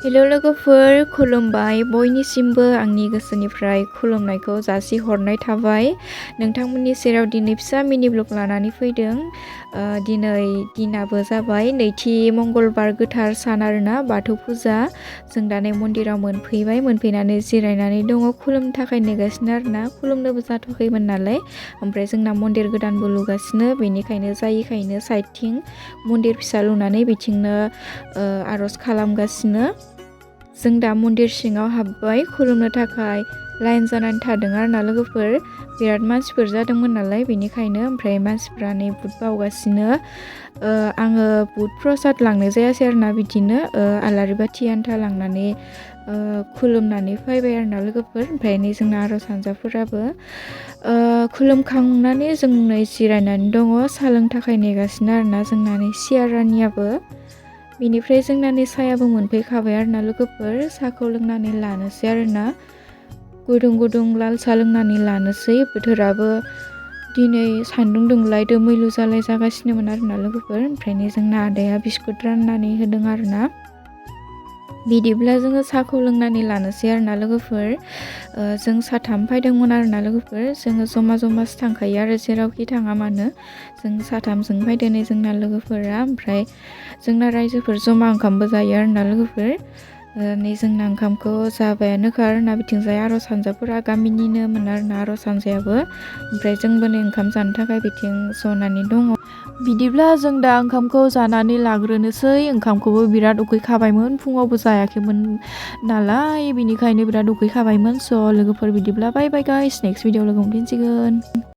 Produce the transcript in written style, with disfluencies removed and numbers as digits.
Hello लोगोफोर खुलुमबाय बयनिसिमबो आंनि गोसोनिफ्राय खुलुमनायखौ जासिहरनाय थाबाय। नोंथांमोननि सेराव दिनै फिसा मिनि ब्लग लानानै फैदों। दिनै दिनाबो जाबाय नैथि मंगलबार गोथार सान आरोना बाथौ फुजा। जों दा नै मन्दिराव मोनफैबाय, मोनफैनानै जिरायनानै दङ, खुलुमनो थाखाय नेगासिनो आरोना। खुलुमनोबो जाथ'खैमोन नालाय, ओमफ्राय जोंना मन्दिर गोदानबो लुगासिनो, बेनिखायनो जायैखायनो साइडथिं मन्दिर फिसा लुनानै बिथिंनो आर'ज खालामगासिनो। जों दा मन्दिर सिङाव हाबबाय, खुलुमनो थाखाय लाइन जानानै थादों आरोना लोगोफोर। बिराद मानसिफोर जादोंमोन नालाय बेनिखायनो, ओमफ्राय मानसिफ्रा नै बुट बावगासिनो। आङो बुट प्रसाद लांनाय जायासै आरोना, बिदिनो आलारि बाथि आन्था लांनानै खुलुमनानै फैबाय आरोना लोगोफोर। ओमफ्राय नै जोंना आर'ज हान्जाफोराबो खुलुमखांनानै जों नै जिरायनानै दङ, साहा लोंनो थाखाय नेगासिनो आरोना जोंना नै सियारानियाबो। बेनिफ्राय जोंना नै साहायाबो मोनफैखाबाय आरोना लोगोफोर। साहाखौ लोंनानै लानोसै आरोना, गुदुं गुदुं लाल साहा लोंनानै लानोसै। बोथोराबो दिनै सान्दुं दुंलाय दोमैलु जालाय जागासिनोमोन आरोना लोगोफोर। ओमफ्राय नै जोंना आदाया बिस्कुट राननानै होदों आरोना। बिदिब्ला जोङो साहाखौ लोंनानै लानोसै आरोना लोगोफोर। जों साथाम फैदोंमोन आरोना लोगोफोर। जोङो जमा जमासो थांखायो आरो जेरावखि थाङा मानो। जों साथामजों फैदों नै जोंना लोगोफोरा। ओमफ्राय जोंना रायजोफोर जमा ओंखामबो जायो आरोना लोगोफोर। नै जोंना ओंखामखौ जाबायानोखा आरोना, बिथिंजाय आर'ज हान्जाफोरा गामिनिनोमोन आरोना आर'ज हान्जायाबो। ओमफ्राय जोंबो नै ओंखाम जानो थाखाय बिथिं जनानै दङ। बिदिब्ला जों दा ओंखामखौ जानानै लाग्रोनोसै। ओंखामखौबो बिराद उखैखाबायमोन, फुङावबो जायाखैमोन नालाय बेनिखायनो बिराद उखैखाबायमोन। स' लोगोफोर बिदिब्ला बाय बाय गाइस, नेक्स्ट भिडिअ लोगो मोनफिनसिगोन।